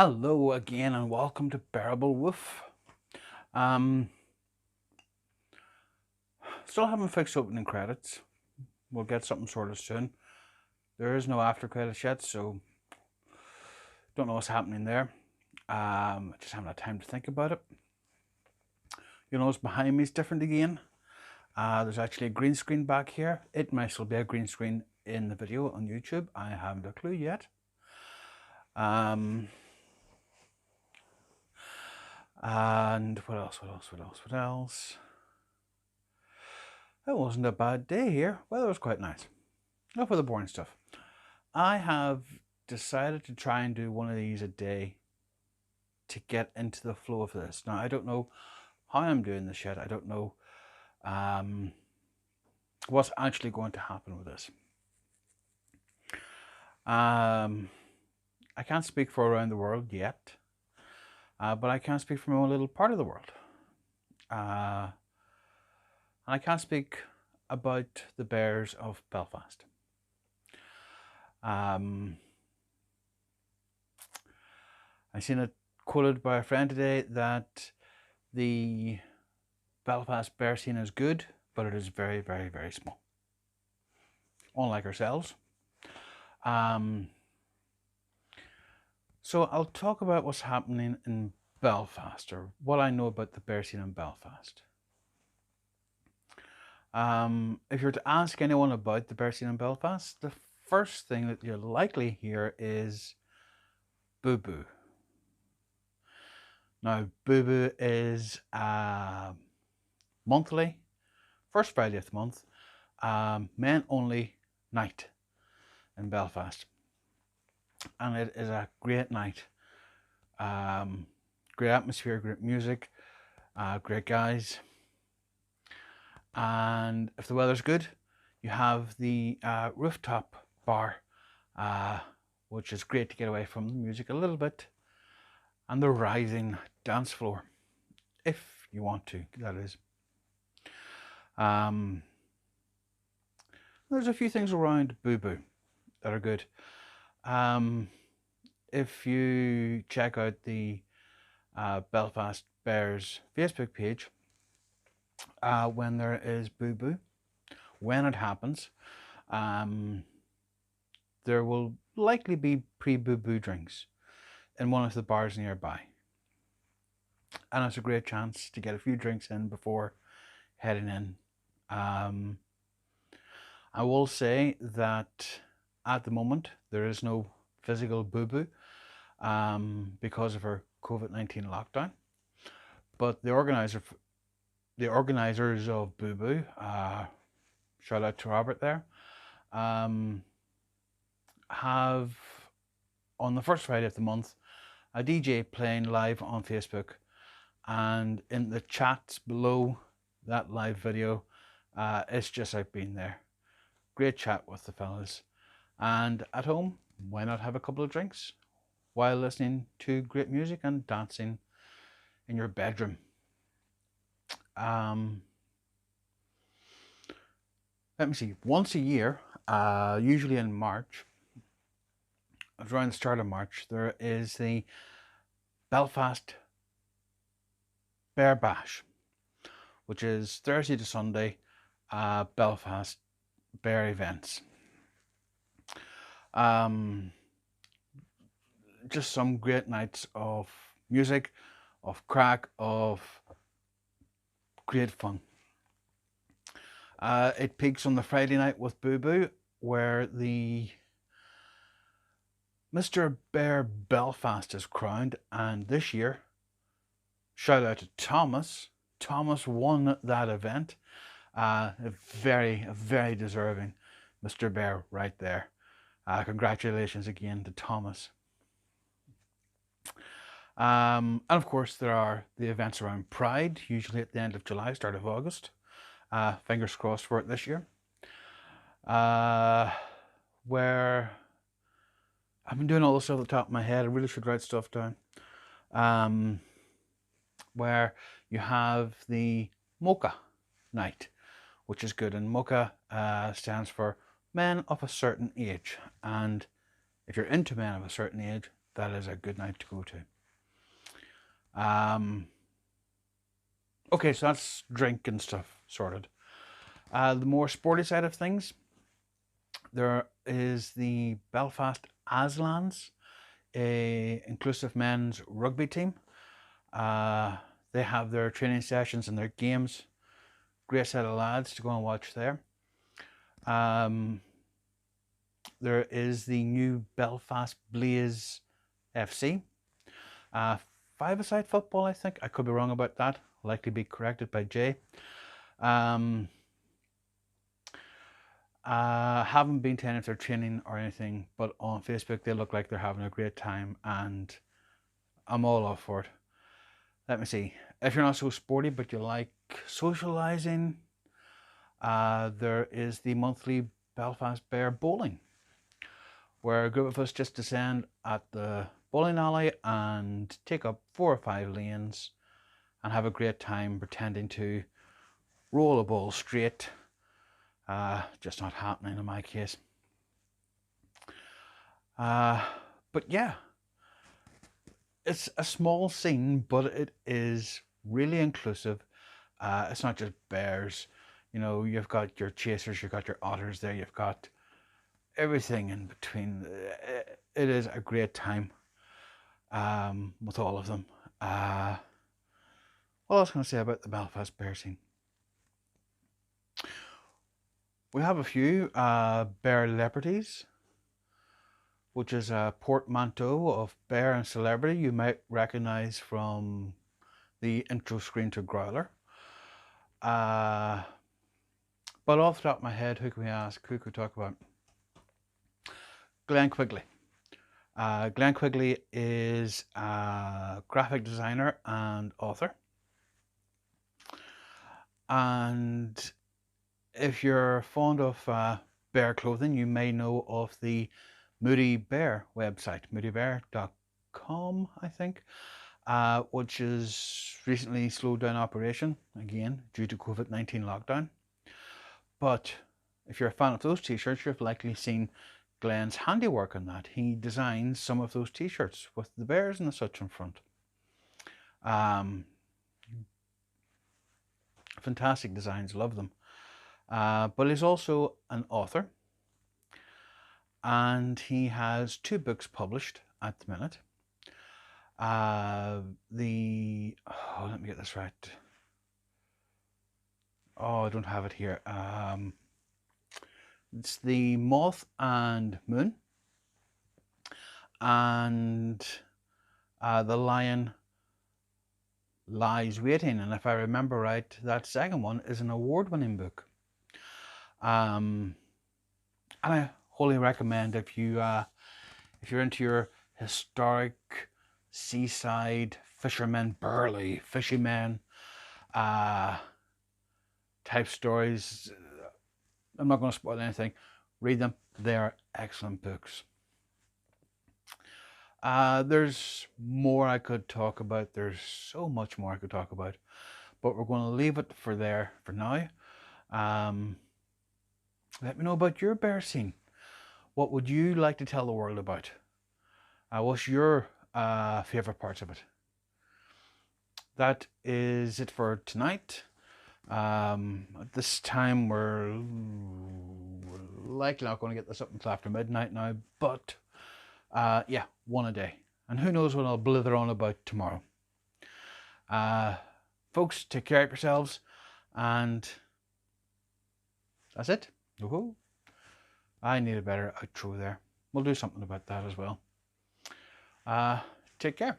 Hello again and welcome to Bearable Woof. Um, Still haven't fixed opening credits. We'll get something sorted soon. There is no after credits yet, so don't know what's happening there. Just haven't had time to think about it. You know, what's behind me is different again. There's actually a green screen back here. It might still be a green screen in the video on YouTube. I haven't a clue yet. And what else? It wasn't a bad day here. Weather was quite nice. Enough with the boring stuff. I have decided to try and do one of these a day to get into the flow of this. Now, I don't know how I'm doing this yet. I don't know what's actually going to happen with this. I can't speak for around the world yet, but I can speak for my own little part of the world. And I can't speak about the Bears of Belfast. I seen it quoted by a friend today that the Belfast bear scene is good, but it is very, very, very small. Unlike ourselves. So I'll talk about what's happening in Belfast, or what I know about the bear scene in Belfast. If you were to ask anyone about the bear scene in Belfast, the first thing that you'll likely hear is Boo Boo. Now, Boo Boo is monthly, first Friday of the month, men only night in Belfast. And it is a great night. Great atmosphere, great music, great guys. And if the weather's good, you have the rooftop bar, which is great to get away from the music a little bit, and the rising dance floor, if you want to, that is. There's a few things around Boo Boo that are good. If you check out the Belfast Bears Facebook page, when there is Boo Boo, when it happens, there will likely be pre-Boo Boo drinks in one of the bars nearby. And it's a great chance to get a few drinks in before heading in. I will say that at the moment there is no physical Boo Boo because of our COVID-19 lockdown. But the organizers of Boo Boo, shout out to Robert there, have on the first Friday of the month a DJ playing live on Facebook, and in the chats below that live video, it's just like being there. Great chat with the fellas, and at home, why not have a couple of drinks while listening to great music and dancing in your bedroom. Let me see, once a year, usually in March, around the start of March, there is the Belfast Bear Bash, which is Thursday to Sunday, Belfast Bear events. Just some great nights of music, of crack, of great fun. It peaks on the Friday night with Boo Boo, where the Mr. Bear Belfast is crowned, and this year, shout out to Thomas. Thomas won that event. A very deserving Mr. Bear right there. Congratulations again to Thomas. And of course there are the events around Pride, usually at the end of July, start of August. Fingers crossed for it this year. Where I've been doing all this off the top of my head. I really should write stuff down. Where you have the Mocha night, which is good. And Mocha stands for men of a certain age. And if you're into men of a certain age, that is a good night to go to. Okay, so that's drink and stuff sorted. The more sporty side of things, there is the Belfast Aslans, a inclusive men's rugby team. They have their training sessions and their games. Great set of lads to go and watch there. There is the new Belfast Blaze FC. Five-a-side football, I think. I could be wrong about that. Likely be corrected by Jay. Haven't been to any of their training or anything, but on Facebook they look like they're having a great time, and I'm all up for it. Let me see. If you're not so sporty but you like socializing, there is the monthly Belfast Bear Bowling, where a group of us just descend at the bowling alley and take up 4 or 5 lanes and have a great time pretending to roll a ball straight. Just not happening in my case. But yeah, it's a small scene, but it is really inclusive. It's not just bears. You know, you've got your chasers, you've got your otters there, you've got everything in between. It is a great time with all of them. What else can I say about the Belfast bear scene? We have a few bear celebrities, which is a portmanteau of bear and celebrity you might recognize from the intro screen to Growler. But off the top of my head, who can we ask? Who could we talk about? Glenn Quigley. Glenn Quigley is a graphic designer and author. And if you're fond of bear clothing, you may know of the Moody Bear website, moodybear.com, I think, which is recently slowed down operation again due to COVID-19 lockdown. But if you're a fan of those t-shirts, you've likely seen Glenn's handiwork on that. He designs some of those t-shirts with the bears and the such in front. Fantastic designs, love them. But he's also an author, and he has 2 books published at the minute. Let me get this right. Oh, I don't have it here. It's The Moth and Moon, and The Lion Lies Waiting. And if I remember right, that second one is an award-winning book. And I wholly recommend if you're into your historic seaside fishermen, burly fishermen type stories. I'm not going to spoil anything. Read them. They're excellent books. There's more I could talk about. There's so much more I could talk about, but we're going to leave it for now. Let me know about your bear scene. What would you like to tell the world about? What's your favorite parts of it? That is it for tonight. At this time, we're likely not going to get this up until after midnight now, but yeah, one a day. And who knows what I'll blither on about tomorrow. Folks, take care of yourselves, and that's it. Woohoo! I need a better outro there. We'll do something about that as well. Take care.